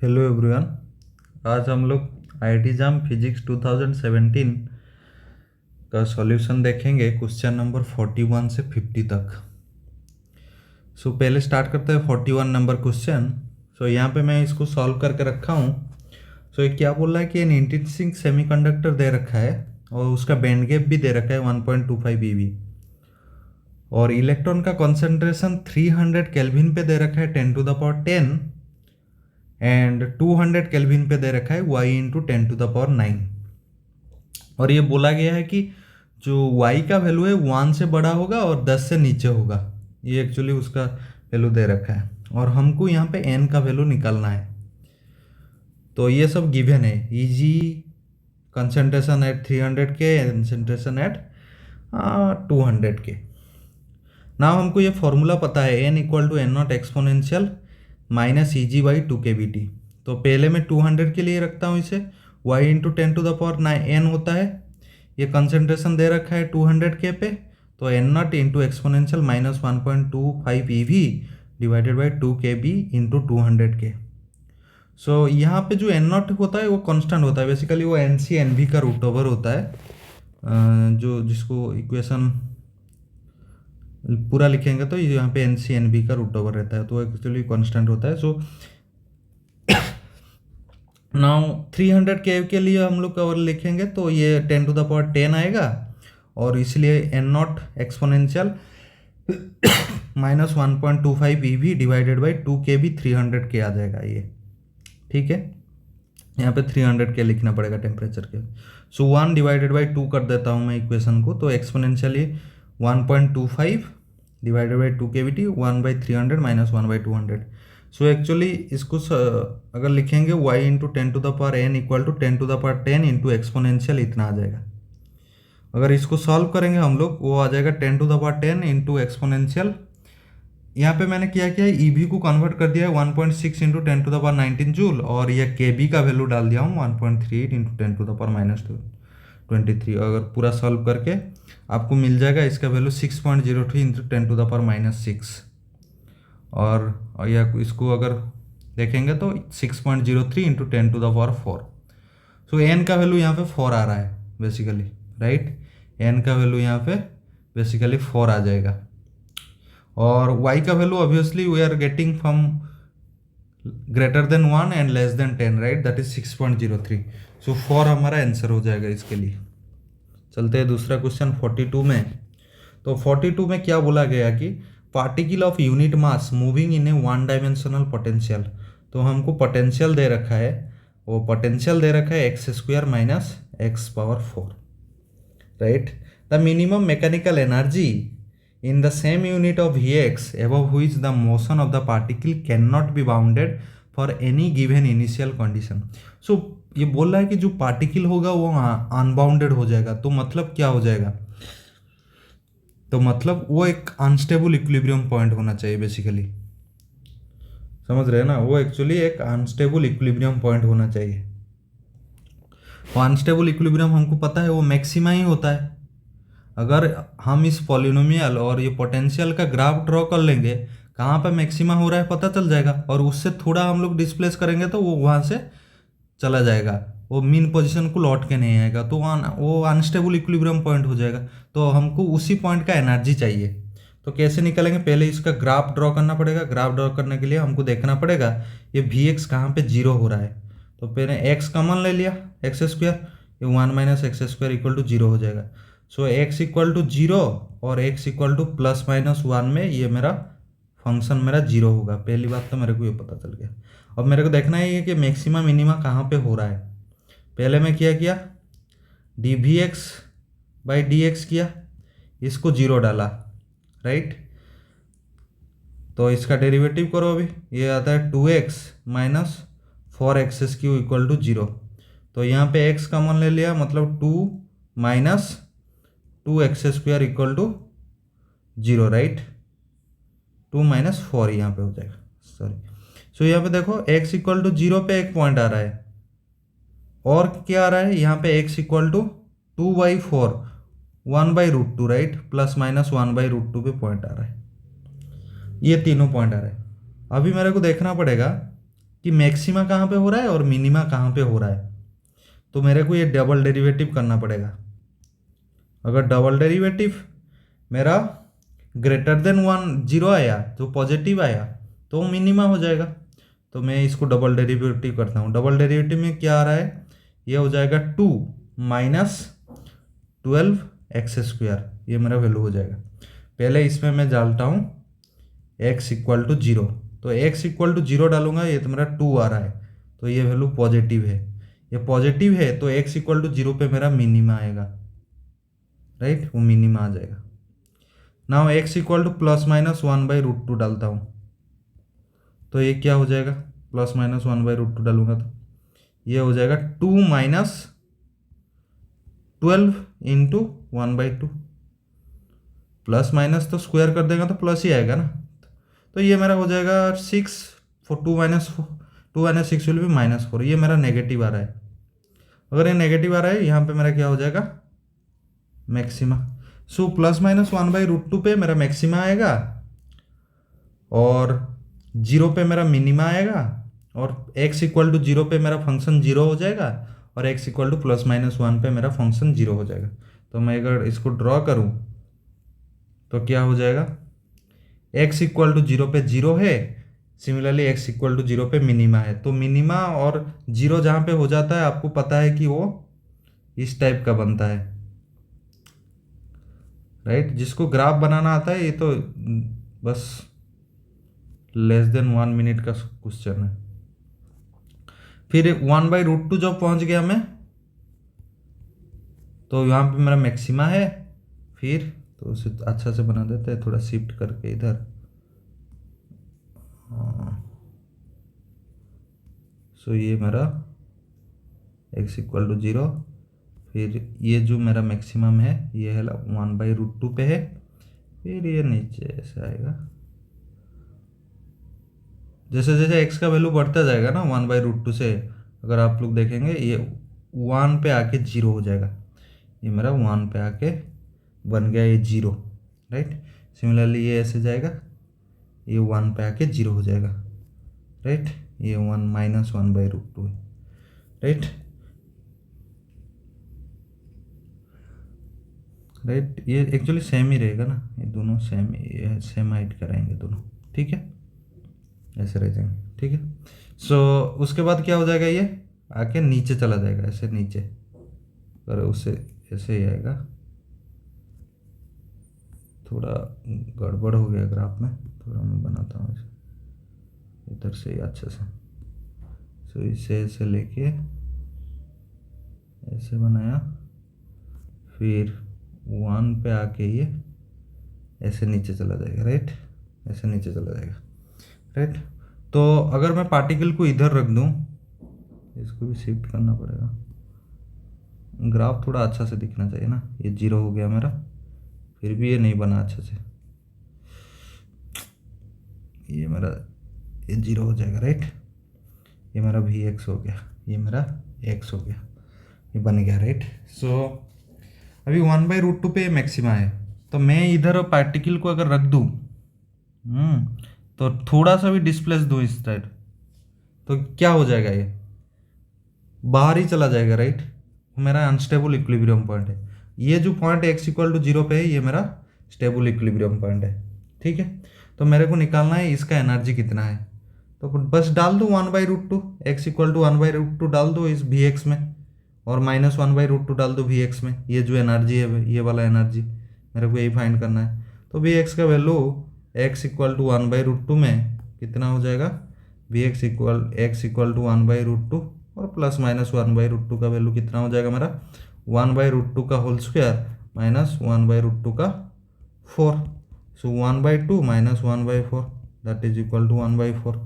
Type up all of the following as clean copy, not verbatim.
Hello everyone. आज हम लोग आईआईटी जाम फिजिक्स 2017 का सॉल्यूशन देखेंगे, क्वेश्चन नंबर 41 से 50 तक। पहले स्टार्ट करते हैं 41 नंबर क्वेश्चन। यहाँ पे मैं इसको सॉल्व करके रखा हूँ। ये क्या बोल रहा है कि एन इंट्रिंसिक सेमीकंडक्टर दे रखा है और उसका बैंड गैप भी दे रखा है 1.25 eV, और इलेक्ट्रॉन का कॉन्सेंट्रेशन 300 केल्विन पे दे रखा है 10⁻10 एंड 200 केल्विन पे दे रखा है y इंटू 10⁹ और ये बोला गया है कि जो y का वैल्यू है 1 से बड़ा होगा और 10 से नीचे होगा। ये एक्चुअली उसका वैल्यू दे रखा है और हमको यहाँ पे n का वैल्यू निकालना है। तो ये सब गिवन है। Eg कंसंट्रेशन एट 300 के, कंसंट्रेशन एट 200 के। ना हमको ये फॉर्मूला पता है, n equal to n not exponential minus Eg/2kBt। तो पहले मैं 200 के लिए रखता हूँ इसे, y इंटू 10⁻n होता है। ये कंसंट्रेशन दे रखा है 200 के पे, तो n not into exponential minus 1.25 eV divided by 2kB into 200 के। यहाँ पे जो n नॉट होता है वो कांस्टेंट होता है, बेसिकली वो NC/NV का रूट ओवर होता है। जिसको इक्वेशन पूरा लिखेंगे तो यहाँ पे NC/NV का रूट ओवर रहता है, तो एक्चुअली कांस्टेंट होता है। नाउ 300 के लिए हम लोग अगर लिखेंगे तो ये 10⁻10 आएगा, और इसलिए n not exponential minus 1.25 eV divided by 2kB 300 के आ जाएगा ये। ठीक है, यहाँ पे 300 के लिखना पड़ेगा टेम्परेचर के। 1 डिवाइडेड बाई 2 कर देता हूँ मैं इक्वेशन को, तो exponentially 1.25 divided by 2kBt 1/300 minus 1/200। Actually इसको अगर लिखेंगे y into 10⁻n equal to 10⁻10 into exponential इतना आ जाएगा। अगर इसको सॉल्व करेंगे हम लोग, वो आ जाएगा 10⁻10 इंटू एक्सपोनेंशियल। यहाँ पे मैंने क्या किया है, ईवी को कन्वर्ट कर दिया है 1.6 इंटू 10⁻19 जूल, और यह केबी का वैल्यू डाल दिया हूँ 1.38 इंटू 10⁻23। अगर पूरा सॉल्व करके आपको मिल जाएगा इसका वैल्यू 6.03 इंटू 10⁻6, और या इसको अगर देखेंगे तो 6.03 इंटू 10⁻4। एन का वैल्यू यहाँ पे 4 आ रहा है बेसिकली, राइट। एन का वैल्यू यहाँ पे बेसिकली 4 आ जाएगा, और y का value obviously we are getting from greater than 1 and less than 10, right, that is 6.03। 4 हमारा आंसर हो जाएगा इसके लिए। चलते हैं दूसरा क्वेश्चन 42 में। तो 42 में क्या बोला गया कि particle of unit mass moving in A 1 dimensional potential. तो हमको पोटेंशियल दे रखा है, वो पोटेंशियल दे रखा है x² minus x⁴, right. The minimum mechanical energy in the same unit of Vx above which the motion of the particle cannot be bounded for any given initial condition। ये बोल रहा है कि जो पार्टिकल होगा वो अनबाउंडेड हो जाएगा। तो मतलब क्या हो जाएगा, तो मतलब वो एक अनस्टेबल इक्विलिब्रियम पॉइंट होना चाहिए बेसिकली, समझ रहे हैं ना। वो एक्चुअली एक अनस्टेबल इक्विलिब्रियम पॉइंट होना चाहिए। अनस्टेबल इक्विलिब्रियम हमको पता है वो मैक्सिमा ही होता है। अगर हम इस पॉलिनोमियल और ये पोटेंशियल का ग्राफ ड्रॉ कर लेंगे, कहाँ पे मैक्सिमा हो रहा है पता चल जाएगा, और उससे थोड़ा हम लोग डिस्प्लेस करेंगे तो वो वहाँ से चला जाएगा, वो मीन पोजीशन को लौट के नहीं आएगा, तो वो अनस्टेबल इक्विलिब्रियम पॉइंट हो जाएगा। तो हमको उसी पॉइंट का एनर्जी चाहिए। तो कैसे निकालेंगे, पहले इसका ग्राफ ड्रॉ करना पड़ेगा। ग्राफ ड्रॉ करने के लिए हमको देखना पड़ेगा ये Vx कहाँ पे 0 हो रहा है। तो पहले x कॉमन ले लिया, x², ये 1 माइनस x² इक्वल टू 0 हो जाएगा। x इक्वल टू 0 और x इक्वल टू +-1 में ये मेरा फंक्शन मेरा 0 होगा। पहली बात तो मेरे को ये पता चल गया। अब मेरे को देखना है कि मैक्सिमा मिनिमा कहाँ पे हो रहा है। पहले मैं क्या किया, dvx/dx किया, इसको 0 डाला, राइट। तो इसका डेरिवेटिव करो अभी, ये आता है 2x minus 4x³ equal to 0। तो यहाँ पे x कॉमन ले लिया, मतलब 2 minus 2x² equal to 0, right. 2 minus 4 यहाँ पे हो जाएगा, सॉरी। यहाँ पे देखो x इक्वल टू 0 पे एक पॉइंट आ रहा है, और क्या आ रहा है यहाँ पे x इक्वल टू 2/4 1/√2, राइट, +-1/√2 पे पॉइंट आ रहा है। ये तीनों पॉइंट आ रहे हैं। अभी मेरे को देखना पड़ेगा कि मैक्सिमा कहाँ पे हो रहा है और मिनिमा कहाँ पे हो रहा है। तो मेरे को ये डबल डेरिवेटिव करना पड़ेगा। अगर डबल डेरिवेटिव मेरा ग्रेटर देन 10 आया, तो पॉजिटिव आया, तो वो मिनिमा हो जाएगा। तो मैं इसको डबल डेरिवेटिव करता हूँ। डबल डेरिवेटिव में क्या आ रहा है, ये हो जाएगा 2 माइनस 12x², ये मेरा वैल्यू हो जाएगा। पहले इसमें मैं डालता हूँ x=0, तो x=0 डालूंगा, ये तो मेरा 2 आ रहा है, तो ये वैल्यू पॉजिटिव है। ये पॉजिटिव है तो x=0 पे मेरा मिनिमा आएगा, राइट, वो मिनिमा आ जाएगा। नाउ x=±1/√2 डालता हूँ, तो ये क्या हो जाएगा, +-1/√2 डालूंगा तो ये हो जाएगा 2 माइनस 12 इंटू 1/2। प्लस माइनस तो स्क्वायर कर देगा तो प्लस ही आएगा ना, तो ये मेरा हो जाएगा 6, 2 - 6 विल बी -4। ये मेरा नेगेटिव आ रहा है। अगर ये नेगेटिव आ रहा है, यहाँ पे मेरा क्या हो जाएगा, मैक्सिमा। सो +-1/√2 पे मेरा मैक्सिमा आएगा और 0 पे मेरा मिनिमा आएगा, और x=0 पे मेरा फंक्शन 0 हो जाएगा, और x=+-1 पे मेरा फंक्शन 0 हो जाएगा। तो मैं अगर इसको ड्रॉ करूँ तो क्या हो जाएगा, x=0 पे 0 है, सिमिलरली x=0 पे मिनिमा है। तो मिनिमा और 0 जहाँ पे हो जाता है, आपको पता है कि वो इस टाइप का बनता है, राइट। जिसको ग्राफ बनाना आता है, ये तो बस <1 मिनट का क्वेश्चन है। फिर 1/√2 जब पहुंच गया मैं, तो यहाँ पे मेरा मैक्सिमा है। फिर तो उसे अच्छा से बना देते हैं, थोड़ा शिफ्ट करके इधर। सो ये मेरा x=0, फिर ये जो मेरा मैक्सिमम है ये है 1/√2 पे है, फिर ये नीचे ऐसे आएगा। जैसे जैसे x का वैल्यू बढ़ता जाएगा ना 1/√2 से, अगर आप लोग देखेंगे ये 1 पे आके 0 हो जाएगा। ये मेरा 1 पे आके बन गया ये 0, राइट। सिमिलरली ये ऐसे जाएगा, ये 1 पे आके 0 हो जाएगा, राइट। ये 1 - 1/√2 है, राइट, राइट। ये एक्चुअली सेम ही रहेगा ना, ये दोनों सेम हाइट का रहेंगे दोनों, ठीक है, ऐसे रह जाएंगे, ठीक है। सो उसके बाद क्या हो जाएगा, ये आके नीचे चला जाएगा, ऐसे नीचे, और उससे ऐसे ही आएगा। थोड़ा गड़बड़ हो गया ग्राफ में, थोड़ा मैं बनाता हूँ इधर से ही अच्छे से। सो इसे ऐसे लेके ऐसे बनाया, फिर 1 पे आके ये ऐसे नीचे चला जाएगा, राइट, ऐसे नीचे चला जाएगा, राइट। तो अगर मैं पार्टिकल को इधर रख दूं, इसको भी शिफ्ट करना पड़ेगा, ग्राफ थोड़ा अच्छा से दिखना चाहिए ना। ये 0 हो गया मेरा, फिर भी ये नहीं बना अच्छे से, ये मेरा ये 0 हो जाएगा, राइट। ये मेरा Vx हो गया, ये मेरा x हो गया, ये बन गया, राइट। सो अभी 1/√2 पे मैक्सिमा है, तो मैं इधर पार्टिकल को अगर रख दूँ, तो थोड़ा सा भी डिस्प्लेस दूँ इस साइड, तो क्या हो जाएगा, ये बाहर ही चला जाएगा, राइट। मेरा अनस्टेबल इक्विलिब्रियम पॉइंट है। ये जो पॉइंट x=0 पे है, ये मेरा स्टेबल इक्विलिब्रियम पॉइंट है, ठीक है। तो मेरे को निकालना है इसका एनर्जी कितना है, तो बस डाल दो 1/√2, x=1/√2 डाल दो इस Vx में, और -1/√2 डाल दो Vx में। ये जो एनर्जी है, ये वाला एनर्जी मेरे को यही फाइंड करना है। तो Vx का वैल्यू x=1/√2 में कितना हो जाएगा, x=1/√2 और +-1/√2 का वैल्यू कितना हो जाएगा मेरा, 1/√2 का होल स्क्वायर -1/√2 का 4। सो 1/2 - 1/4 दैट इज इक्वल टू 1/4,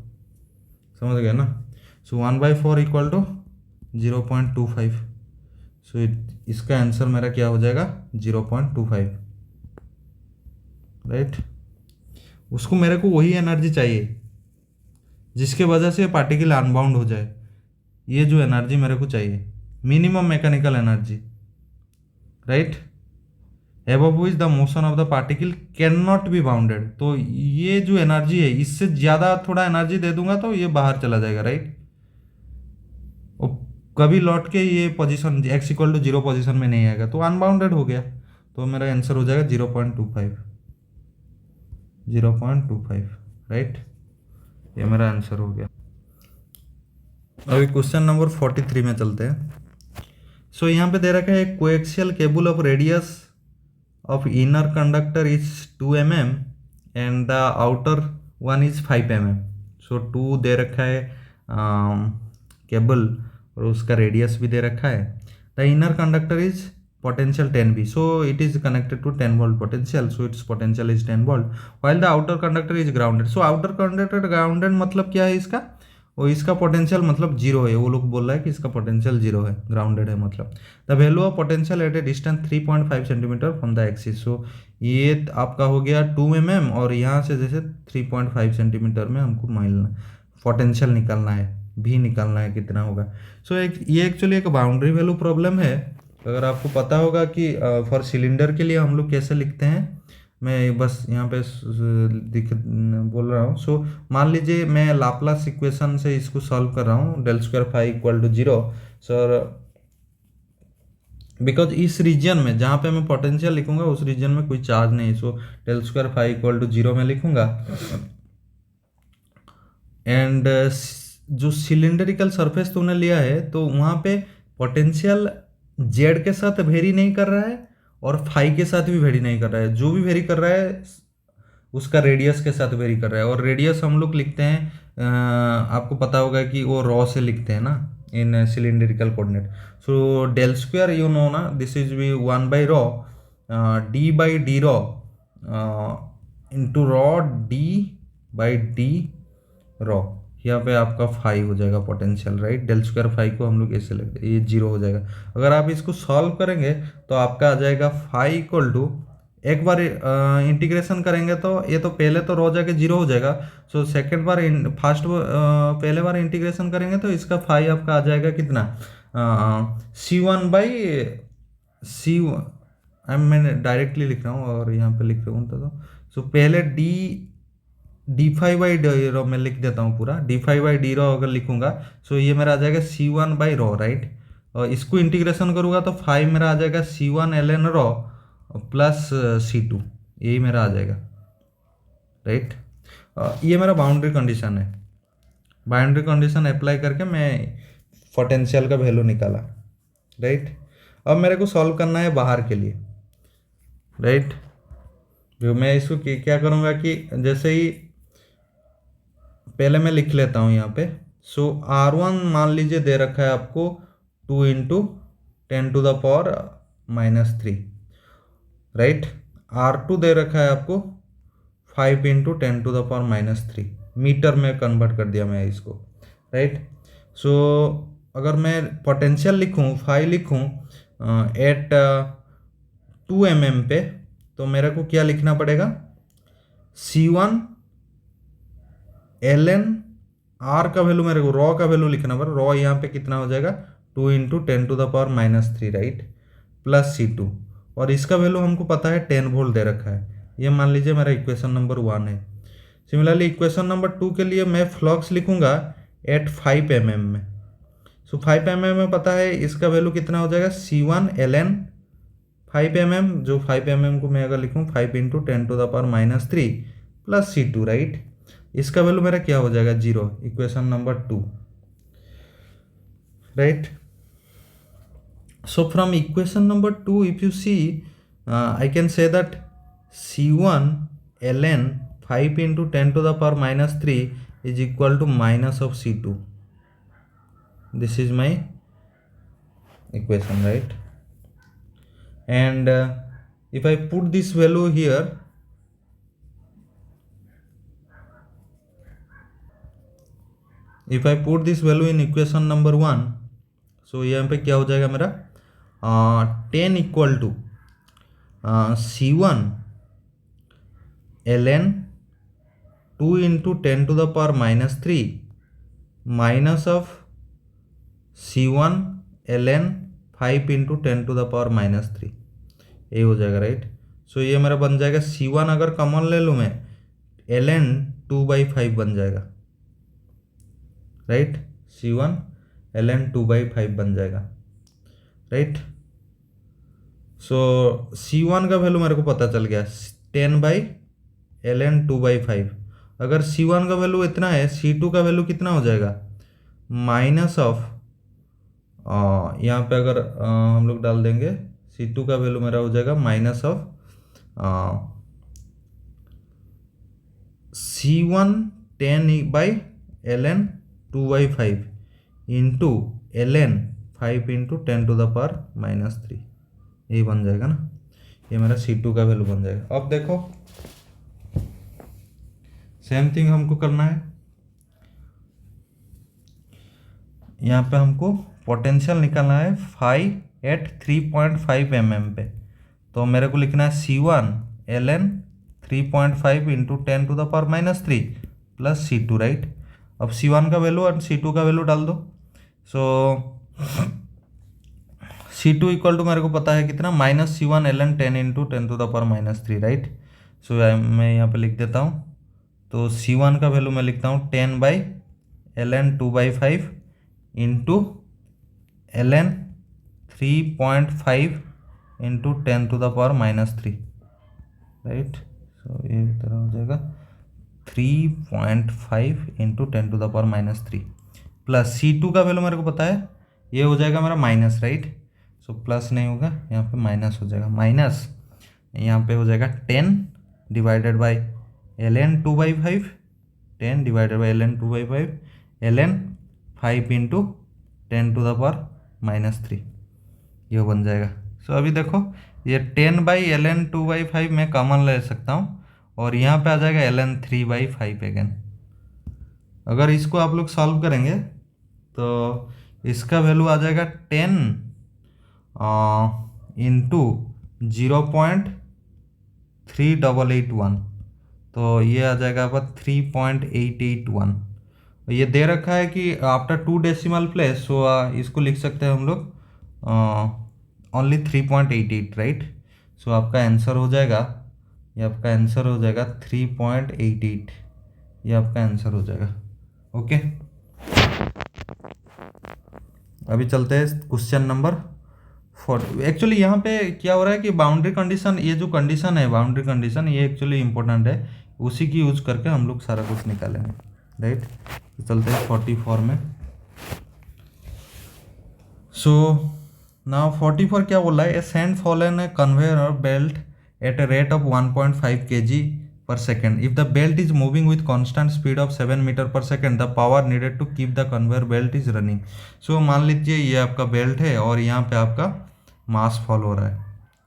समझ गए ना। सो 1/4 इक्वल टू 0.25। सो इसका आंसर मेरा क्या हो जाएगा, 0.25, राइट। उसको मेरे को वही एनर्जी चाहिए जिसके वजह से पार्टिकल अनबाउंड हो जाए। ये जो एनर्जी मेरे को चाहिए, minimum mechanical energy, right. Above which the motion of the particle can not be bounded. तो ये जो एनर्जी है, इससे ज़्यादा थोड़ा एनर्जी दे दूंगा तो ये बाहर चला जाएगा, राइट। और कभी लौट के ये position x equal to 0 position में नहीं आएगा, तो अनबाउंडेड हो गया। तो मेरा आंसर हो जाएगा 0.25, 0.25, राइट। ये मेरा आंसर हो गया। अभी क्वेश्चन नंबर 43 में चलते हैं। सो यहाँ पे दे रखा है coaxial cable of radius of inner conductor is 2 mm and the outer one is 5 mm। सो 2 दे रखा है केबल, और उसका रेडियस भी दे रखा है। The inner conductor is potential 10V, so it is connected to 10 volt potential, so its potential is 10 volt, while the outer conductor is grounded। so outer conductor grounded मतलब क्या है इसका, और इसका पोटेंशियल मतलब जीरो है। वो लोग बोल रहा है कि इसका पोटेंशियल जीरो है, ग्राउंडेड है मतलब। The value of potential at a distance 3.5 centimetre from the axis. So ये आपका हो गया 2 mm, और यहाँ से जैसे 3.5 सेंटीमीटर में हमको माइलना पोटेंशियल निकालना है, भी निकालना है कितना होगा। सो ये एक्चुअली एक बाउंड्री वैल्यू प्रॉब्लम है। अगर आपको पता होगा कि फॉर सिलेंडर के लिए हम लोग कैसे लिखते हैं, मैं बस यहाँ पे बोल रहा हूँ। सो मान लीजिए मैं लाप्लास इक्वेशन से इसको सॉल्व कर रहा हूँ, del square phi equal to 0। Sir because इस रीजन में जहाँ पे मैं पोटेंशियल लिखूंगा उस रीजन में कोई चार्ज नहीं, so del square phi equal to 0 में लिखूंगा। एंड जो सिलेंडरिकल सरफेस तूने लिया है तो वहाँ पे पोटेंशियल जेड के साथ वेरी नहीं कर रहा है और फाई के साथ भी वेरी नहीं कर रहा है। जो भी वेरी कर रहा है उसका रेडियस के साथ वेरी कर रहा है, और रेडियस हम लोग लिखते हैं आपको पता होगा कि वो रॉ से लिखते हैं ना in cylindrical coordinate. So del square you know ना, दिस इज भी 1/ρ d/d ρ इंटू रॉ d/d ρ। यहाँ पे आपका फाई हो जाएगा potential, right. Del square phi को हम लोग ऐसे लिखते हैं, ये 0 हो जाएगा। अगर आप इसको सॉल्व करेंगे तो आपका आ जाएगा फाई इक्वल टू, एक बार इंटीग्रेशन करेंगे तो ये तो पहले तो रो जाके 0 हो जाएगा। सो सेकेंड बार पहले बार इंटीग्रेशन करेंगे तो इसका फाई आपका आ जाएगा कितना, C1/C, मैंने डायरेक्टली लिख रहा हूँ और यहाँ पे लिख रहा हूँ तो सो पहले d5/d ρ मैं लिख देता हूँ पूरा, d5/d ρ अगर लिखूंगा सो ये मेरा आ जाएगा C1/ρ, राइट। और इसको इंटीग्रेशन करूँगा तो फाइव मेरा आ जाएगा C1 ln ρ प्लस C2, यही मेरा आ जाएगा, राइट। ये मेरा बाउंड्री कंडीशन है। बाउंड्री कंडीशन अप्लाई करके मैं पोटेंशियल का वैल्यू निकाला, राइट। अब मेरे को सॉल्व करना है बाहर के लिए, राइट। जो मैं इसको क्या करूँगा कि जैसे ही पहले मैं लिख लेता हूँ यहाँ पे। सो R1 मान लीजिए दे रखा है आपको 2 × 10⁻⁻3, राइट। R2 दे रखा है आपको 5 × 10⁻⁻3 मीटर में कन्वर्ट कर दिया मैं इसको, राइट। सो अगर मैं पोटेंशियल लिखूँ, फाई लिखूँ एट 2 mm पे, तो मेरे को क्या लिखना पड़ेगा, C1 ln R का वैल्यू, मेरे को रॉ का वैल्यू लिखना पड़ेगा। रॉ यहाँ पे कितना हो जाएगा 2 × 10⁻⁻3, राइट, प्लस C2, और इसका वैल्यू हमको पता है 10 वोल्ट दे रखा है। ये मान लीजिए मेरा इक्वेशन नंबर 1 है। सिमिलरली इक्वेशन नंबर 2 के लिए मैं फ्लक्स लिखूंगा एट 5 mm में। सो 5 mm में पता है इसका वैल्यू कितना हो जाएगा, C1 ln 5 mm, जो 5 mm को मैं अगर लिखूँ 5 × 10⁻³ प्लस C2, राइट। इसका वैल्यू मेरा क्या हो जाएगा 0, equation number 2, right. So from equation number 2 if you see I can say that C1 ln 5 × 10⁻³ is equal to minus of C2. This is my equation, right? And if I put this value here, if I put this value in equation number 1, so यहाँ पे क्या हो जाएगा मेरा 10 equal to C1 ln 2 × 10⁻³ minus of C1 ln 5 × 10⁻³, ये हो जाएगा, right. So ये मेरा बन जाएगा C1 अगर कॉमन ले लूँ मैं ln 2/5 बन जाएगा, राइट। C1 ln 2/5 बन जाएगा, राइट। सो C1 का वैल्यू मेरे को पता चल गया 10/ln 2/5। अगर C1 का वैल्यू इतना है, C2 का वैल्यू कितना हो जाएगा, माइनस ऑफ, यहाँ पे अगर हम लोग डाल देंगे C2 का वैल्यू मेरा हो जाएगा minus of C1 10/ln 2/5 into ln 5 into 10⁻³ यही बन जाएगा ना। ये मेरा C2 का वैल्यू बन जाएगा। अब देखो सेम थिंग हमको करना है, यहाँ पे हमको पोटेंशियल निकालना है फाई एट 3.5 mm पे। तो मेरे को लिखना है C1 ln 3.5 into 10⁻³ plus C2, right. अब C1 का वैल्यू और C2 का वैल्यू डाल दो। सो C2 इक्वल टू मेरे को पता है कितना, -C1 ln 10 इंटू 10⁻³, राइट। सो मैं यहाँ पे लिख देता हूँ। तो C1 का वैल्यू मैं लिखता हूँ 10/ln 2/5 into ln 3.5 into 10⁻³ right. So ये तरह हो जाएगा 3.5 इंटू 10⁻³ प्लस C2 का वैल्यू मेरे को पता है, ये हो जाएगा मेरा माइनस, राइट। सो प्लस नहीं होगा, यहाँ पे माइनस हो जाएगा, माइनस यहाँ पे हो जाएगा 10 divided by ln 2/5, 10 divided by ln 2/5 ln 5 into 10⁻³ ये बन जाएगा। सो अभी देखो ये 10/ln 2/5 मैं कॉमन ले सकता हूँ और यहाँ पे आ जाएगा ln 3/5 अगेन। अगर इसको आप लोग सॉल्व करेंगे तो इसका वैल्यू आ जाएगा 10 इंटू 0.3881, तो ये आ जाएगा आपका 3.881। ये दे रखा है कि आफ्टर 2 डेसिमल प्लेस, सो इसको लिख सकते हैं हम लोग ओनली 3.88, राइट। सो आपका आंसर हो जाएगा, ये आपका आंसर हो जाएगा 3.88, ये आपका आंसर हो जाएगा। ओके, अभी चलते हैं क्वेश्चन नंबर 4। एक्चुअली यहाँ पे क्या हो रहा है कि बाउंड्री कंडीशन, ये जो कंडीशन है बाउंड्री कंडीशन, ये एक्चुअली इंपॉर्टेंट है, उसी की यूज करके हम लोग सारा कुछ निकालेंगे, राइट। तो चलते हैं 44 में। सो नाउ 44 क्या बोला है, a sand fallen a conveyor belt at a rate of 1.5 kg/s. If the belt is moving with constant speed of 7 m/s, the power needed to keep the conveyor belt is running. So मान लीजिए ये आपका belt है और यहाँ पे आपका मास fall हो रहा है,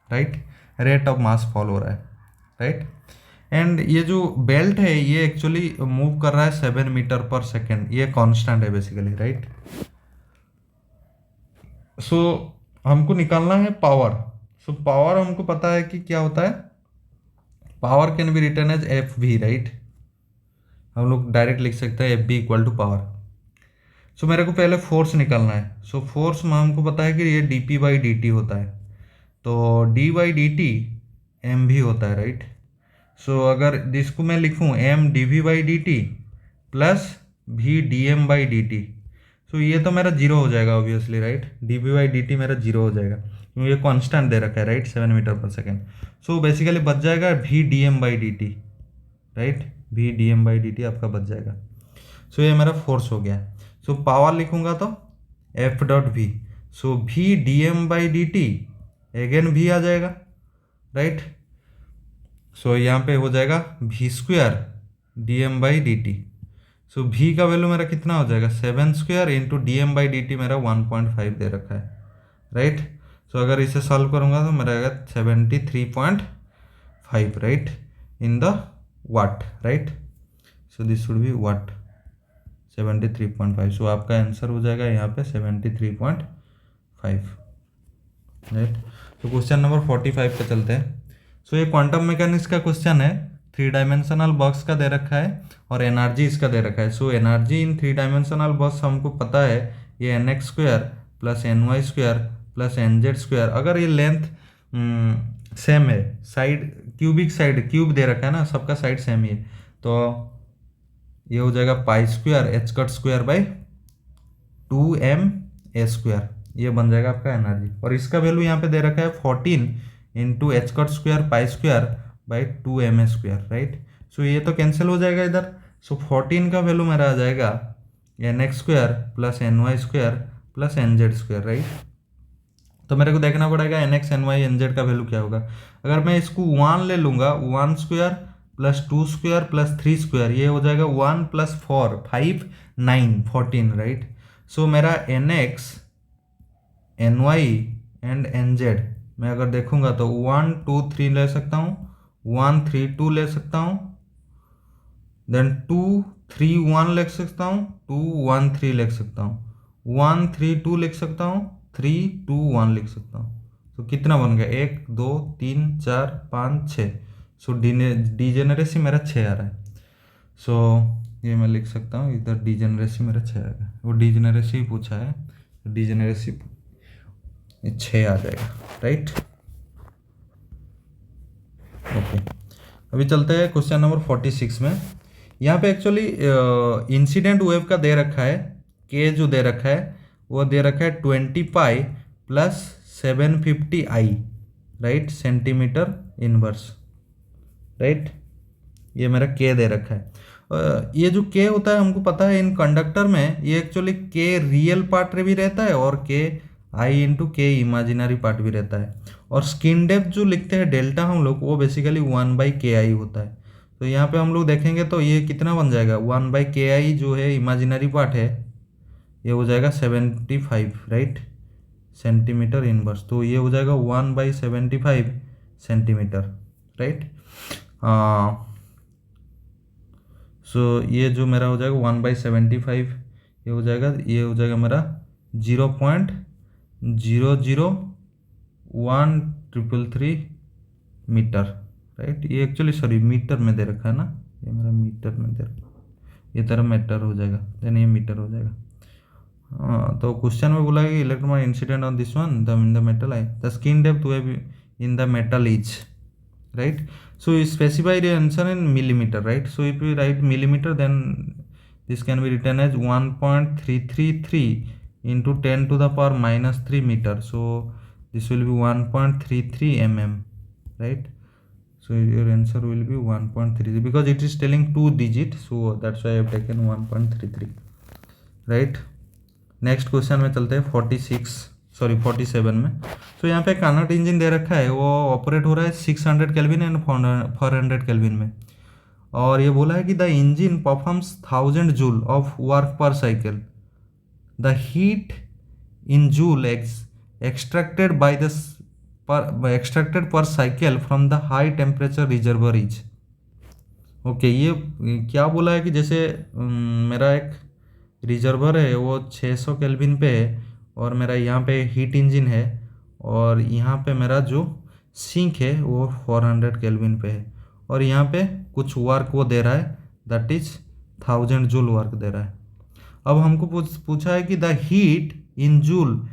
right, rate of mass fall हो रहा है, राइट। एंड ये जो बेल्ट है ये एक्चुअली मूव कर रहा है 7 m/s, ये कांस्टेंट है बेसिकली, राइट। सो हमको निकालना है पावर। सो पावर हमको पता है कि क्या होता है, power can be written as FV, right. हम लोग डायरेक्ट लिख सकते हैं FV equal to power. So मेरे को पहले फोर्स निकालना है। सो फोर्स में हमको पता है कि ये dP/dt होता है, तो d/dt mv होता है, राइट। सो अगर इसको मैं लिखूँ mdV/dt प्लस v dm/dt, सो ये तो मेरा जीरो हो जाएगा ऑब्वियसली, राइट। dV/dt मेरा जीरो हो जाएगा क्योंकि ये कांस्टेंट दे रखा है, राइट, 7 m/s। सो बेसिकली बच जाएगा v dm/dt, right, v dm/dt आपका बच जाएगा। सो ये मेरा फोर्स हो गया। सो पावर लिखूंगा तो F.V, सो v dm/dt अगेन v आ जाएगा, राइट। सो यहाँ पे हो जाएगा v² dm/dt। सो v का वैल्यू मेरा कितना हो जाएगा 7² इंटू dm/dt मेरा 1.5 दे रखा है, राइट। सो अगर इसे सॉल्व करूँगा तो मेरा आएगा 73.5, right, in the watt, right. So this should be watt 73.5। So आपका आंसर हो जाएगा यहाँ पे 73.5, राइट। तो क्वेश्चन नंबर 45 पे चलते हैं। सो ये क्वांटम मैकेनिक्स का क्वेश्चन है, 3 डायमेंशनल बॉक्स का दे रखा है और एनर्जी इसका दे रखा है। So energy in 3 dimensional box हमको पता है ये nx² plus ny² plus nz²। अगर ये लेंथ सेम है, साइड क्यूबिक साइड क्यूब दे रखा है ना, सबका साइड सेम ही है, तो ये हो जाएगा pi square H cut square by 2m a square, ये बन जाएगा आपका एनर्जी। और इसका वैल्यू यहाँ पे दे रखा है 14 into h cut square pi square by 2m a square, right. So ये तो कैंसिल हो जाएगा इधर। सो 14 का वैल्यू मेरा आ जाएगा nx² plus ny² plus nz², right. तो मेरे को देखना पड़ेगा nx ny nz का वैल्यू क्या होगा। अगर मैं इसको 1 ले लूँगा, 1² प्लस 2² प्लस 3², ये हो जाएगा 1 प्लस 4 5 9 14, राइट। सो मेरा nx ny एंड nz मैं अगर देखूंगा तो 1 2 3 ले सकता हूँ, 1 3 2 ले सकता हूँ, देन 2 3 1 लिख सकता हूँ, 2 1 3 लिख सकता हूँ, 1 3 2 लिख सकता हूँ, 3 2 1 लिख सकता हूँ। तो कितना बन गया, 1 2 3 4 5 6। सो डिजेनरेसी मेरा 6 आ रहा है। सो ये मैं लिख सकता हूँ, इधर डिजेनरेसी मेरा 6 आ गया, वो डिजेनरेसी पूछा है, डिजेनरेसी 6 आ जाएगा, राइट। ओके, अभी चलते हैं क्वेश्चन नंबर 46 में। यहाँ पे एक्चुअली इंसिडेंट वेव का दे रखा है, के जो दे रखा है वो दे रखा है 20 पाई प्लस 750 आई, राइट, सेंटीमीटर इनवर्स, राइट। ये मेरा के दे रखा है। ये जो के होता है हमको पता है इन कंडक्टर में ये एक्चुअली के रियल पार्ट भी रहता है और के आई इंटू के इमेजिनरी पार्ट भी रहता है। और स्किन डेप्थ जो लिखते हैं डेल्टा हम लोग, वो बेसिकली 1/ki होता है। तो यहाँ पे हम लोग देखेंगे तो ये कितना बन जाएगा, 1/ki जो है इमेजिनरी पार्ट है, ये हो जाएगा 75, राइट, सेंटीमीटर इनवर्स। तो ये हो जाएगा 1/75 सेंटीमीटर, राइट। सो ये जो मेरा हो जाएगा 1/75, ये हो जाएगा मेरा 0.00133 मीटर, राइट। ये एक्चुअली सॉरी मीटर में दे रखा है ना, ये मेरा मीटर में दे रखा, ये तरह मीटर हो जाएगा, देन ये मीटर हो जाएगा। तो क्वेश्चन में बोला है कि electromagnetic incident on this one the in the metal I the skin depth wave in the metal is, right. So you specify the answer in millimeter, right. So if we write millimeter, then this can be written as 1.333 into 10 to the power minus 3 meter. So this will be 1.33 mm, right. So your answer will be 1.33 because it is telling 2 digit, so that's why I have taken 1.33, right. Next question में चलते हैं 47 में। तो यहाँ पे Carnot engine दे रखा है, वो ऑपरेट हो रहा है 600 केल्विन एंड 400 केल्विन में। और ये बोला है कि the engine performs 1000 joule of work per cycle, the heat in joule extracted per cycle from the high temperature reservoir is. Okay, ये क्या बोला है कि जैसे मेरा एक रिजर्वर है वो 600 केल्विन पे है और मेरा यहाँ पे हीट इंजन है और यहाँ पे मेरा जो सिंक है वो 400 केल्विन पे है और यहाँ पे कुछ वर्क वो दे रहा है, दैट इज 1000 जूल वर्क दे रहा है। अब हमको पूछा है कि the heat in joule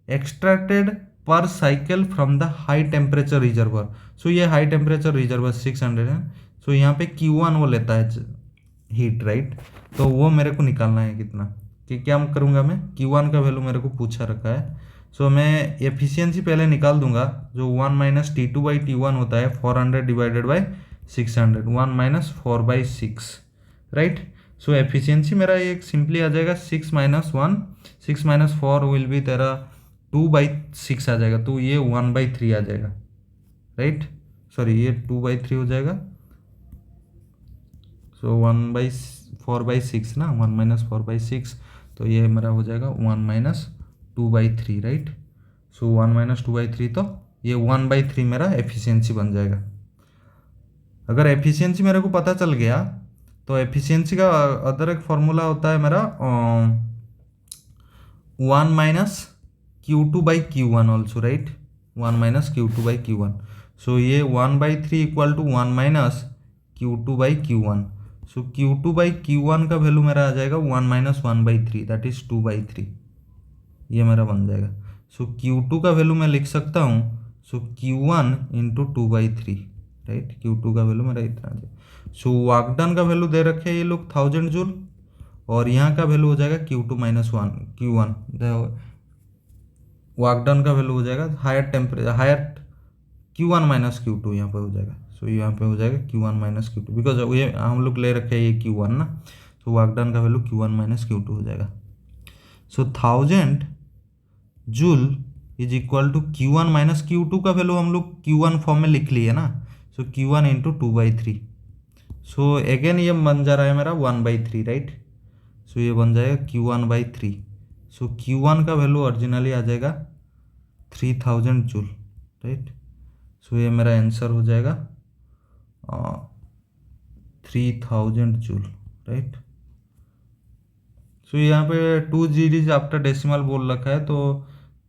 extracted per cycle from the high temperature reservoir. So ये हाई टेम्परेचर रिजर्वर 600 है, सो यहाँ पे Q1 वो लेता है हीट, राइट। तो वो मेरे को निकालना है कितना, कि क्या करूँगा मैं, Q1 का वैल्यू मेरे को पूछा रखा है। सो मैं एफिशिएंसी पहले निकाल दूंगा, जो 1 माइनस T2/T1 होता है 400 divided by 600, 1 minus 4/6, right. So efficiency मेरा एक सिंपली आ जाएगा 6 माइनस 1, 6 माइनस 4 विल बी तेरा 2/6 आ जाएगा, तो ये 1/3 आ जाएगा, राइट। सॉरी, ये 2/3 हो जाएगा। सो 1/4/6 ना, 1 माइनस 4/6, तो ये मेरा हो जाएगा 1 माइनस 2/3, राइट। सो 1 माइनस 2/3, तो ये 1/3 मेरा एफिशिएंसी बन जाएगा। अगर एफिशिएंसी मेरे को पता चल गया तो एफिशिएंसी का अदर एक फॉर्मूला होता है मेरा 1 minus Q2/Q1 also, right, 1 minus Q2/Q1। सो ये 1/3 equal to 1 minus Q2/Q1। So Q2/Q1 का वैल्यू मेरा आ जाएगा 1 माइनस 1/3, दैट इज 2/3, ये मेरा बन जाएगा। सो Q2 का वैल्यू मैं लिख सकता हूँ, सो Q1 इंटू 2/3, राइट। Q2 का वैल्यू मेरा इतना है। सो वर्क डन का वैल्यू दे रखे हैं ये लोग 1000 जूल, और यहाँ का वैल्यू हो जाएगा Q2 minus one Q1। Work done का वैल्यू हो जाएगा higher temperature, higher Q1 minus Q2 यहाँ पे हो जाएगा। सो यहाँ पे हो जाएगा Q1 माइनस Q2, बिकॉज ये हम लोग ले रखे हैं ये Q1 ना, तो वर्क डन का वैल्यू Q1 माइनस Q2 हो जाएगा। So 1000 joule is equal to Q1 minus Q2 का वैल्यू हम लोग Q1 फॉर्म में लिख लिए ना, सो Q1 इंटू 2/3। सो अगेन ये बन जा रहा है मेरा 1/3, राइट। सो ये बन जाएगा Q1/3। सो Q1 का वैल्यू ओरिजिनली आ जाएगा 3000 जूल, राइट। सो ये मेरा आंसर हो जाएगा 3000 जूल, राइट। सो यहाँ पे 2 जीरीज आफ्टर डेसिमल बोल रखा है, तो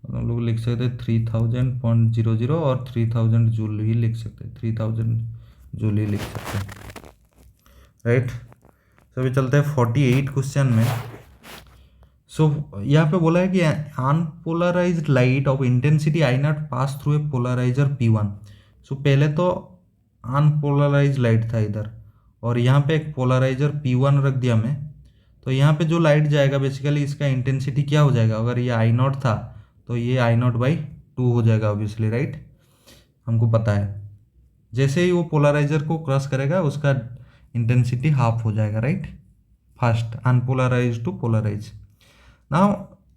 हम लोग लिख सकते हैं 3000.00 और 3000 जूल ही लिख सकते हैं, 3000 जूल ही लिख सकते हैं, राइट। तो अभी चलते हैं 48 क्वेश्चन में। सो यहाँ पे बोला है कि unpolarised light of intensity I0 pass through a polariser P1। So पहले तो अनपोलराइज्ड लाइट था इधर, और यहाँ पे एक पोलराइजर P1 रख दिया मैं, तो यहाँ पे जो लाइट जाएगा बेसिकली इसका इंटेंसिटी क्या हो जाएगा, अगर ये I0 था तो ये I0/2 हो जाएगा ऑब्वियसली, राइट। हमको पता है जैसे ही वो पोलराइजर को क्रॉस करेगा उसका इंटेंसिटी हाफ हो जाएगा, right. First unpolarise to polarise. ना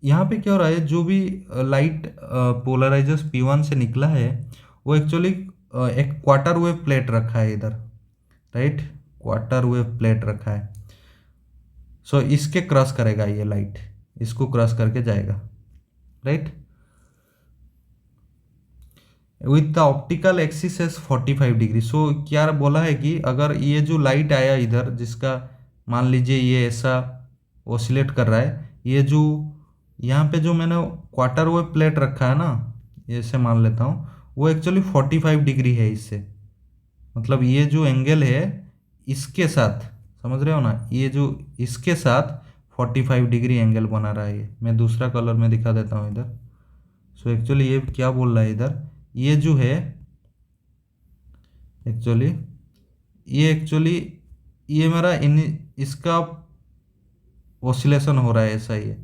यहाँ पे क्या हो रहा है, जो भी लाइट पोलराइजर्स P1 से निकला है वो एक्चुअली एक क्वार्टर वेव प्लेट रखा है इधर, राइट। क्वार्टर वेव प्लेट रखा है। सो इसके क्रॉस करेगा ये लाइट, इसको क्रॉस करके जाएगा, right. With the optical axis as 45 degree. So क्या बोला है कि अगर ये जो लाइट आया इधर, जिसका मान लीजिए ये ऐसा ओसिलेट कर रहा है, ये जो यहाँ पे जो मैंने क्वार्टर वेव प्लेट रखा है ना, ऐसे मान लेता हूँ, वो एक्चुअली 45 डिग्री है इससे, मतलब ये जो एंगल है इसके साथ, समझ रहे हो ना, ये जो इसके साथ 45 डिग्री एंगल बना रहा है ये। मैं दूसरा कलर में दिखा देता हूँ इधर। सो एक्चुअली ये क्या बोल रहा है इधर, ये जो है एक्चुअली ये मेरा इसका ऑसिलेशन हो रहा है ऐसा, ये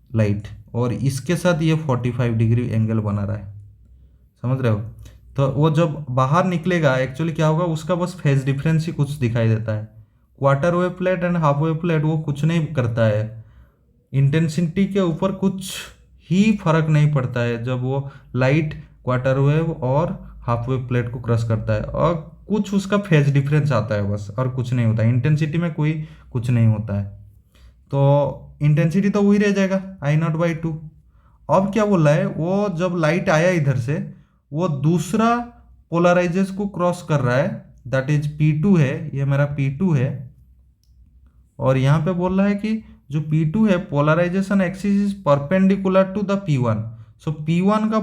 लाइट, और इसके साथ ये 45 डिग्री एंगल बना रहा है, समझ रहे हो। तो वो जब बाहर निकलेगा एक्चुअली क्या होगा, उसका बस फेज डिफरेंस ही कुछ दिखाई देता है। Quarter wave plate and half wave plate वो कुछ नहीं करता है, इंटेंसिटी के ऊपर कुछ ही फर्क नहीं पड़ता है जब वो लाइट क्वार्टर वेव और हाफ वेव प्लेट को क्रॉस करता है, और कुछ उसका फेज डिफरेंस आता है बस, और कुछ नहीं होता है, इंटेंसिटी में कोई कुछ नहीं होता है। तो इंटेंसिटी तो वही रह जाएगा I0/2। अब क्या बोल रहा है, वो जब लाइट आया इधर से वो दूसरा पोलराइजर्स को क्रॉस कर रहा है, दैट इज P2 है, ये मेरा P2 है। और यहाँ पे बोल रहा है कि जो P2 है polarisation axis is perpendicular to the P1। So P1 का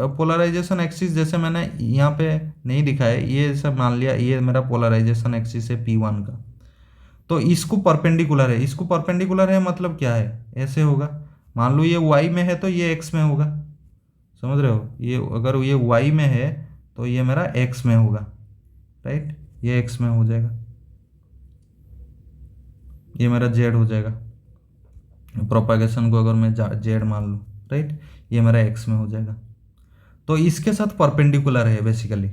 पोलराइजेशन एक्सिस जैसे मैंने यहाँ पे नहीं दिखा है, ये सब मान लिया ये मेरा पोलराइजेशन एक्सिस है P1 का, तो इसको परपेंडिकुलर है, इसको परपेंडिकुलर है मतलब क्या है, ऐसे होगा। मान लो ये y में है तो ये x में होगा, समझ रहे हो। ये अगर ये y में है तो ये मेरा x में होगा, राइट, ये x में हो जाएगा, ये मेरा z हो जाएगा। प्रोपागेशन को अगर मैं z मान लूँ, राइट, ये मेरा x में हो जाएगा। तो इसके साथ परपेंडिकुलर है बेसिकली,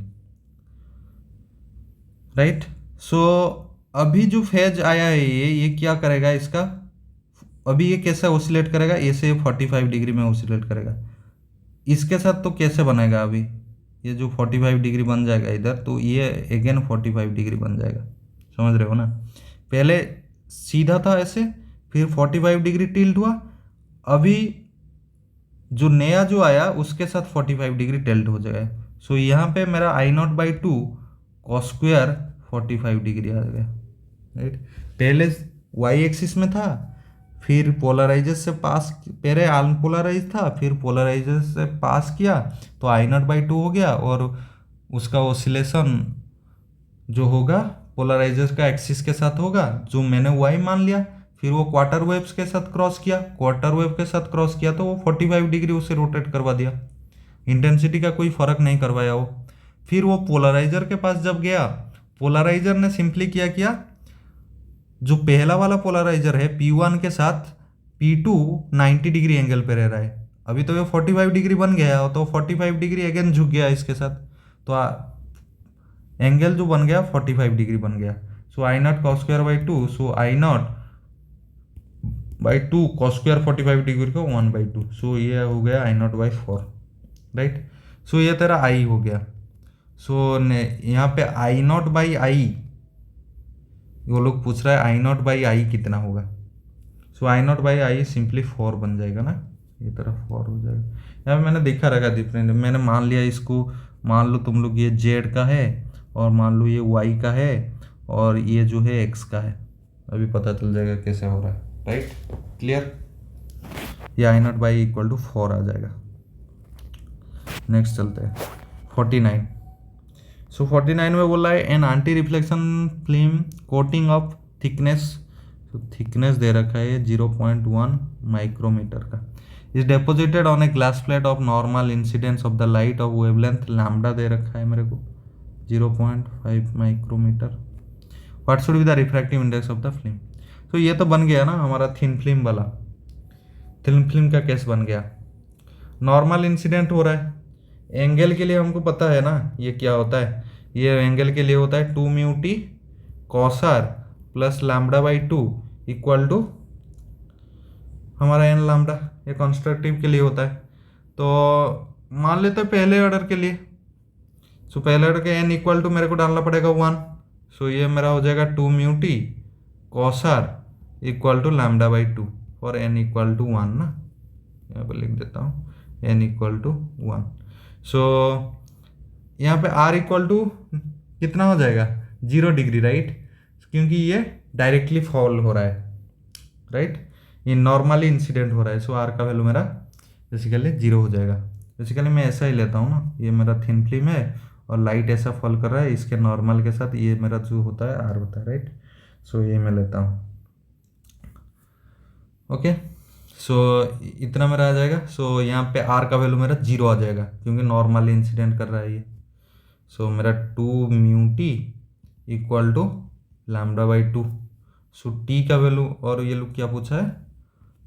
राइट। सो अभी जो फेज आया है ये क्या करेगा, इसका अभी ये कैसे ऑसिलेट करेगा, ऐसे 45 डिग्री में ऑसिलेट करेगा। इसके साथ तो कैसे बनेगा, अभी ये जो 45 डिग्री बन जाएगा इधर, तो ये अगेन 45 डिग्री बन जाएगा, समझ रहे हो ना। पहले सीधा था ऐसे, फिर 45 डिग्री टिल्ट हुआ, अभी जो नया जो आया उसके साथ 45 डिग्री टिल्ट हो जाएगा। सो यहाँ पे मेरा I0/2 cos स्क्वायर 45 डिग्री आ गया, राइट। पहले y एक्सिस में था, फिर पोलराइजर से पास, पहले अनपोलराइज था फिर पोलराइजर से पास किया तो I0/2 हो गया, और उसका ऑसिलेशन जो होगा पोलराइजर का एक्सिस के साथ होगा, जो मैंने y मान लिया। फिर वो क्वार्टर वेव्स के साथ क्रॉस किया, क्वार्टर वेव के साथ क्रॉस किया तो वो 45 डिग्री उसे रोटेट करवा दिया, इंटेंसिटी का कोई फर्क नहीं करवाया वो। फिर वो पोलराइजर के पास जब गया, पोलराइजर ने सिंपली क्या किया, जो पहला वाला पोलराइजर है P1 के साथ P2 90 डिग्री एंगल पे रह रहा है। अभी तो ये 45 डिग्री बन गया हो, तो 45 डिग्री अगेन झुक गया इसके साथ, तो एंगल जो बन गया 45 डिग्री बन गया। So I naught cos square by two, so I naught by two cos square 45 degree को 1/2, सो ये हो गया I naught by 4, right. So ये तेरा आई हो गया। सो यहाँ पे आई नॉट बाई आई, वो लोग पूछ रहा है आई नॉट बाई आई कितना होगा। सो I naught by I simply 4 बन जाएगा ना, ये तरह 4 हो जाएगा। यहाँ पे मैंने देखा रखा डिफरेंट, मैंने मान लिया इसको, मान लो तुम लोग ये जेड का है और मान लो ये वाई का है और ये जो है एक्स का है। अभी पता चल जाएगा कैसे हो रहा है, राइट, क्लियर। ये आई नॉट बाई इक्वल टू 4 आ जाएगा। नेक्स्ट चलते हैं 49। सो 49 में बोला है an anti reflection film coating of thickness, तो थिकनेस दे रखा है 0.1 माइक्रोमीटर का, is deposited on a glass plate of normal incidence of the light of wavelength lambda दे रखा है मेरे को 0.5 माइक्रोमीटर। What should be the refractive index of the film. तो ये तो बन गया ना हमारा थिन फिल्म वाला, थिन फिल्म का केस बन गया। नॉर्मल इंसिडेंट हो रहा है, एंगल के लिए हमको पता है ना ये क्या होता है, ये एंगल के लिए होता है 2 mu t cos r plus lambda by 2 equal to हमारा एन लैम्डा, ये कंस्ट्रक्टिव के लिए होता है। तो मान लेते हैं पहले ऑर्डर के लिए, सो पहले ऑर्डर के एन इक्वल टू मेरे को डालना पड़ेगा 1, सो ये मेरा हो जाएगा 2 mu t cos r equal to lambda by 2 और एन इक्वल टू 1 ना, यहाँ पर लिख देता हूँ एन इक्वल टू 1। सो यहाँ पे आर इक्वल टू कितना हो जाएगा 0 डिग्री, राइट, क्योंकि ये डायरेक्टली फॉल हो रहा है, राइट, ये नॉर्मली इंसिडेंट हो रहा है। सो आर का वैल्यू मेरा बेसिकली 0 हो जाएगा। बेसिकली मैं ऐसा ही लेता हूँ ना, ये मेरा थिन फिल्म है और लाइट ऐसा फॉल कर रहा है, इसके नॉर्मल के साथ ये मेरा जो होता है आर होता है, राइट। सो ये मैं लेता हूँ, ओके। सो इतना मेरा आ जाएगा। सो यहाँ पे आर का वैल्यू मेरा 0 आ जाएगा क्योंकि नॉर्मली इंसिडेंट कर रहा है ये। सो मेरा 2 mu t equal to lambda by 2। So t का वैल्यू, और ये लोग क्या पूछा है,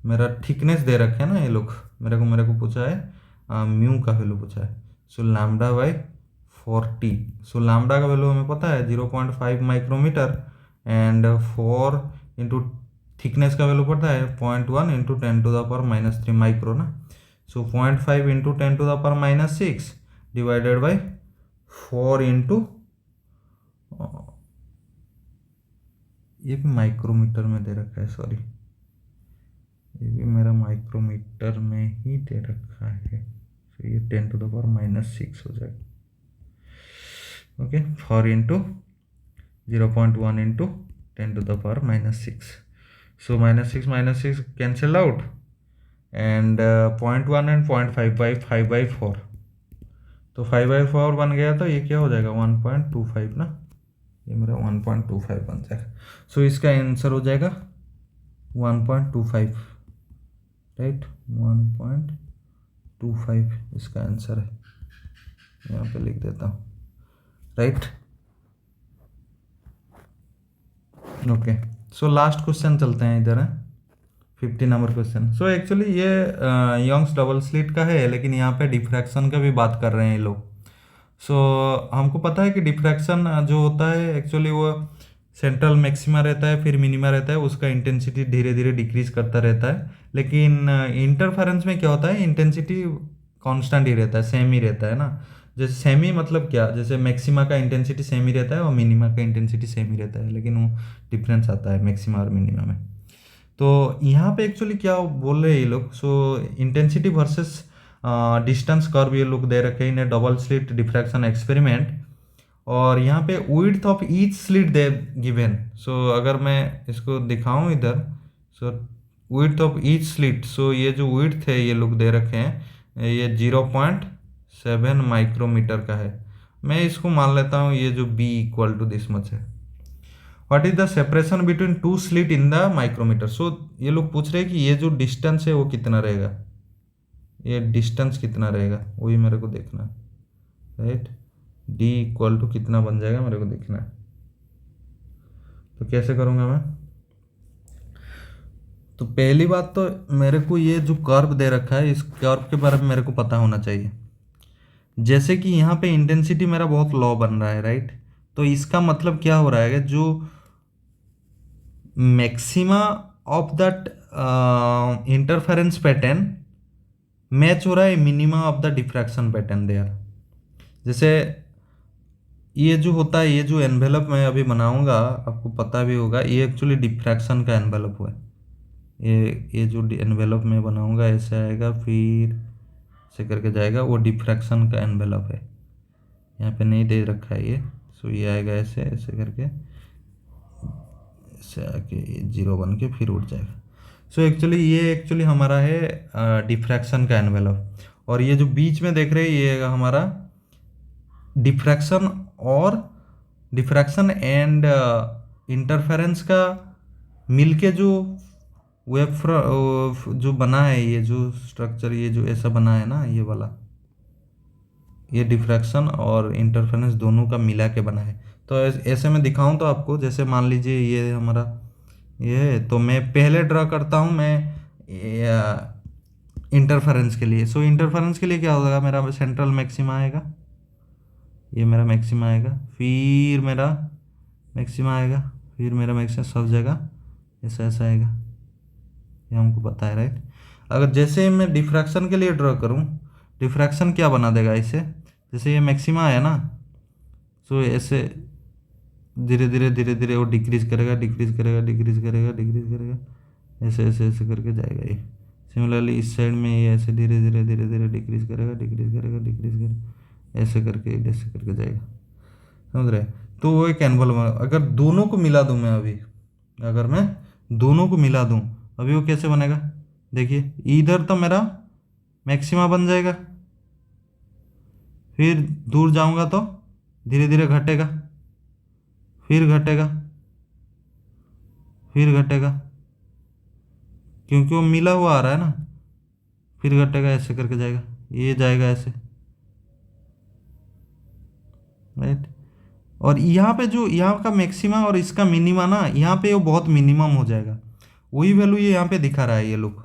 मेरा थिकनेस दे रखे है ना ये लोग, मेरे को पूछा है म्यू का वैल्यू पूछा है। सो लैम्डा बाई 40। सो लैम्डा का वैल्यू हमें पता है 0.5 माइक्रोमीटर एंड 4 इंटू थिकनेस का वैल्यू पता है 0.1 इंटू 10⁻³ माइक्रो ना। सो 0.5 इंटू 10⁻⁶ डिवाइडेड बाई 4 इंटू, ये भी माइक्रोमीटर में दे रखा है, सॉरी ये भी मेरा माइक्रोमीटर में ही दे रखा है। तो ये 10⁻⁶ हो जाएगा, okay. 4 into 0.1 into 10⁻⁶। So -6 cancel out and 0.1 and 0.5 by 5/4, तो 5/4 बन गया, तो ये क्या हो जाएगा 1.25 ना, ये मेरा 1.25 बन जाएगा। सो इसका आंसर हो जाएगा 1.25, राइट, 1.25 इसका आंसर है, यहाँ पे लिख देता हूँ, right, okay. So last question चलते हैं इधर है 50 नंबर क्वेश्चन। सो एक्चुअली ये यंग्स डबल स्लिट का है, लेकिन यहाँ पे डिफ्रैक्शन का भी बात कर रहे हैं ये लोग। सो हमको पता है कि डिफ्रैक्शन जो होता है एक्चुअली वो सेंट्रल मैक्सिमा रहता है, फिर मिनिमा रहता है, उसका इंटेंसिटी धीरे धीरे डिक्रीज करता रहता है। लेकिन इंटरफेरेंस में क्या होता है, इंटेंसिटी कांस्टेंट ही रहता है, सेम ही रहता है ना। जैसे सेम ही मतलब क्या, जैसे मैक्सिमा का इंटेंसिटी सेम ही रहता है और मिनिमा का इंटेंसिटी सेम ही रहता है, लेकिन वो डिफरेंस आता है मैक्सिमा और मिनिमा में। तो यहाँ पे एक्चुअली क्या बोल रहे हैं ये लोग, so intensity versus distance curve ये लोग दे रखे हैं in double slit diffraction experiment, और यहाँ पे width of each slit they given. So अगर मैं इसको दिखाऊं इधर, so width of each slit, so ये जो विड्थ है ये लोग दे रखे हैं, ये 0.7 माइक्रोमीटर का है। मैं इसको मान लेता हूँ ये जो b equal to this much है। What is the separation between 2 slit in the micrometre. So ये लोग पूछ रहे हैं कि ये जो डिस्टेंस है वो कितना रहेगा, ये डिस्टेंस कितना रहेगा वही मेरे को देखना है, राइट। डी इक्वल टू कितना बन जाएगा मेरे को देखना है। तो कैसे करूँगा मैं? तो पहली बात तो मेरे को ये जो कर्व दे रखा है इस कर्व के बारे में मेरे को पता होना चाहिए। जैसे कि यहाँ पे इंटेंसिटी मेरा बहुत लो बन रहा है, राइट। तो इसका मतलब क्या हो रहा है, जो maxima of that interference pattern match हो रहा है minima of the diffraction pattern there. जैसे ये जो होता है, ये जो एनवेलप मैं अभी बनाऊंगा आपको पता भी होगा, ये एक्चुअली डिफ्रैक्शन का एनवेलप हुआ है। ये जो एनवेलप मैं बनाऊंगा ऐसे आएगा, फिर ऐसे करके जाएगा, वो डिफ्रैक्शन का एनवेलप है। यहाँ पे नहीं दे रखा है ये, सो ये आएगा ऐसे ऐसे करके, ऐसे आके जीरो बन के फिर उठ जाएगा। सो एक्चुअली हमारा है डिफ्रैक्शन का एनवेलप। और ये जो बीच में देख रहे हैं ये हमारा डिफ्रैक्शन एंड इंटरफेरेंस का मिलके जो वेव जो बना है, ये जो स्ट्रक्चर ये जो ऐसा बना है ना, ये वाला, ये डिफ्रैक्शन और इंटरफेरेंस दोनों का मिला के बना है। तो ऐसे में दिखाऊं तो आपको, जैसे मान लीजिए ये हमारा ये है, तो मैं पहले ड्रा करता हूं मैं इंटरफेरेंस के लिए। सो इंटरफेरेंस के लिए क्या होगा, मेरा सेंट्रल मैक्सिमा आएगा, ये मेरा मैक्सिमा आएगा, फिर मेरा मैक्सिमा आएगा, फिर मेरा मैक्सिमा सब जगह ऐसा ऐसा आएगा, ये हमको पता है, राइट। अगर जैसे मैं डिफ्रैक्शन के लिए ड्रॉ करूं, डिफ्रैक्शन क्या बना देगा इसे, जैसे ये मैक्सिमा है ना, सो ऐसे धीरे धीरे धीरे धीरे वो डिक्रीज करेगा डिक्रीज करेगा डिक्रीज करेगा डिक्रीज करेगा, ऐसे ऐसे ऐसे करके जाएगा ये। सिमिलरली इस साइड में ये ऐसे धीरे धीरे धीरे धीरे डिक्रीज करेगा डिक्रीज करेगा डिक्रीज करेगा, ऐसे करके ऐसे करके जाएगा, समझ रहे। तो वो एक एनवलप, अगर दोनों को मिला दूं मैं अभी, अगर मैं दोनों को मिला दूं अभी, वो कैसे बनेगा देखिए, इधर तो मेरा मैक्सिमा बन जाएगा, फिर दूर जाऊंगा तो धीरे धीरे घटेगा, फिर घटेगा, फिर घटेगा, क्योंकि वो मिला हुआ आ रहा है ना, फिर घटेगा, ऐसे करके जाएगा, ये जाएगा ऐसे, राइट। और यहाँ पे जो यहाँ का मैक्सिमा और इसका मिनिमा ना, यहाँ पे वो बहुत मिनिमम हो जाएगा, वही वैल्यू ये यहाँ पे दिखा रहा है। ये लोग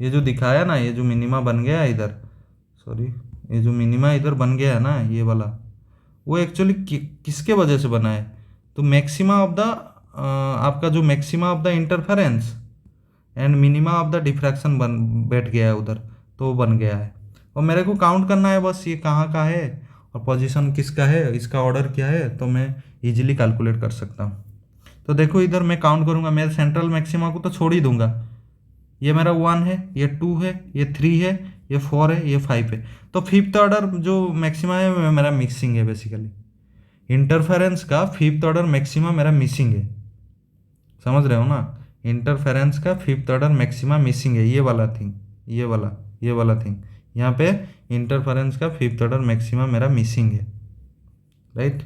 ये जो दिखाया ना, ये जो मिनिमा बन गया है इधर, सॉरी, ये जो मिनिमा इधर बन गया है ना ये वाला, वो एक्चुअली किसके वजह से बना है, तो मैक्सिमा ऑफ द आपका जो maxima of the interference and minima of the diffraction बन बैठ गया है उधर, तो वो बन गया है। और मेरे को काउंट करना है बस, ये कहाँ का है और पोजीशन किसका है, इसका ऑर्डर क्या है, तो मैं इजीली कैलकुलेट कर सकता हूँ। तो देखो इधर मैं काउंट करूँगा, मेरे सेंट्रल मैक्सिमा को तो छोड़ ही दूंगा, ये मेरा 1 है, ये 2 है, ये 3 है, ये 4 है, ये 5 है। तो फिफ्थ ऑर्डर जो मैक्सिमा है मेरा मिक्सिंग है, बेसिकली इंटरफेरेंस का फिफ्थ ऑर्डर मैक्सिमा मेरा मिसिंग है, समझ रहे हो ना। इंटरफेरेंस का फिफ्थ ऑर्डर मैक्सिमा मिसिंग है, ये वाला थिंग, ये वाला थिंग, यहाँ पे इंटरफेरेंस का फिफ्थ ऑर्डर मैक्सिमा मेरा मिसिंग है, राइट।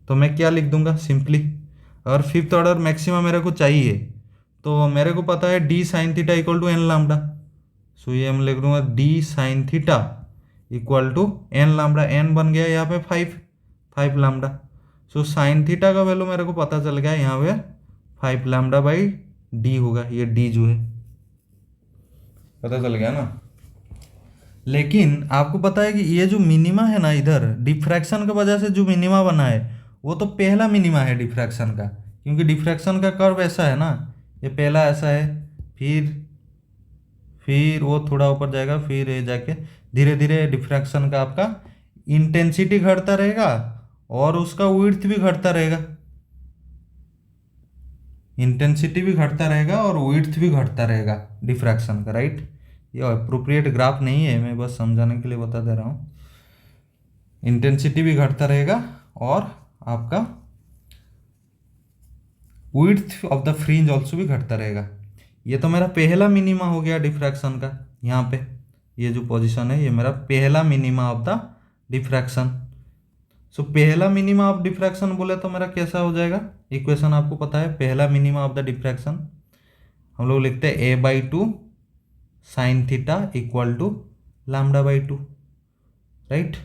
तो मैं क्या लिख दूंगा सिंपली, अगर फिफ्थ ऑर्डर मैक्सिमा मेरे को चाहिए तो मेरे को पता है d sine theta equal to n lambda. So ये हम लिख दूंगा d sine theta equal to n lambda, n बन गया यहाँ पे 5 लामडा। सो साइन थीटा का वैल्यू मेरे को पता चल गया यहाँ पे 5 लामडा बाई डी होगा, ये डी जो है पता चल गया ना। लेकिन आपको पता है कि ये जो मिनिमा है ना इधर, डिफ्रैक्शन की वजह से जो मिनिमा बना है वो तो पहला मिनिमा है डिफ्रैक्शन का, क्योंकि डिफ्रैक्शन का कर्व ऐसा है ना, ये पहला ऐसा है, फिर वो थोड़ा ऊपर जाएगा, फिर ये जाके धीरे धीरे डिफ्रैक्शन का आपका इंटेंसिटी घटता रहेगा और उसका विड्थ भी घटता रहेगा, इंटेंसिटी भी घटता रहेगा और विड्थ भी घटता रहेगा डिफ्रैक्शन का, राइट। ये अप्रोप्रिएट ग्राफ नहीं है, मैं बस समझाने के लिए बता दे रहा हूँ। इंटेंसिटी भी घटता रहेगा और आपका width of the fringe also भी घटता रहेगा। ये तो मेरा पहला मिनिमा हो गया डिफ्रैक्शन का, यहाँ पे ये जो पोजीशन है ये मेरा पहला मिनिमा ऑफ द डिफ्रैक्शन। सो पहला मिनिमा ऑफ डिफ्रैक्शन बोले तो मेरा कैसा हो जाएगा, इक्वेशन आपको पता है, पहला मिनिमा ऑफ द डिफ्रैक्शन हम लोग लिखते हैं a/2 sine theta equal to λ/2, right.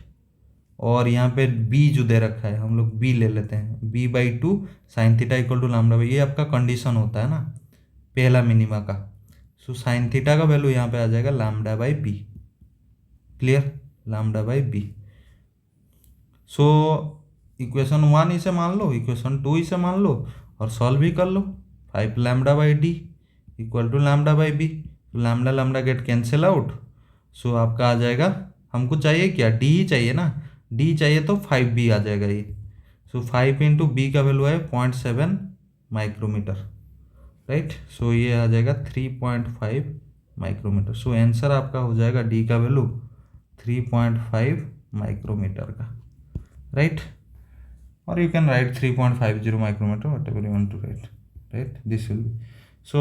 और यहाँ पे b जो दे रखा है हम लोग b ले लेते हैं, b/2 sign theta equal to λ/, ये आपका कंडीशन होता है ना पहला मिनिमा का। सो साइन थीटा का वैल्यू यहाँ पे आ जाएगा λ/b, clear, λ/b। So equation 1 इसे मान लो, इक्वेशन 2 इसे मान लो और सॉल्व भी कर लो। 5 λ/d equal to λ/b, lambda lambda get cancel out. So आपका आ जाएगा, हमको चाहिए क्या, डी ही चाहिए ना, डी चाहिए तो 5b आ जाएगा ये। सो 5 इंटू बी का वैल्यू है 0.7 माइक्रोमीटर, राइट। सो ये आ जाएगा 3.5 माइक्रोमीटर। सो आंसर आपका हो जाएगा डी का वैल्यू 3.5 माइक्रोमीटर का, राइट। और you can write 3.50 micrometre, whatever you want to write, right, this will be. So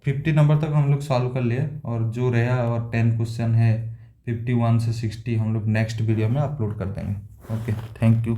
50 number तक हम लोग सॉल्व कर लिए, और जो रहा और 10 क्वेश्चन है 51 से 60 हम लोग नेक्स्ट वीडियो में अपलोड कर देंगे। Okay, thank you.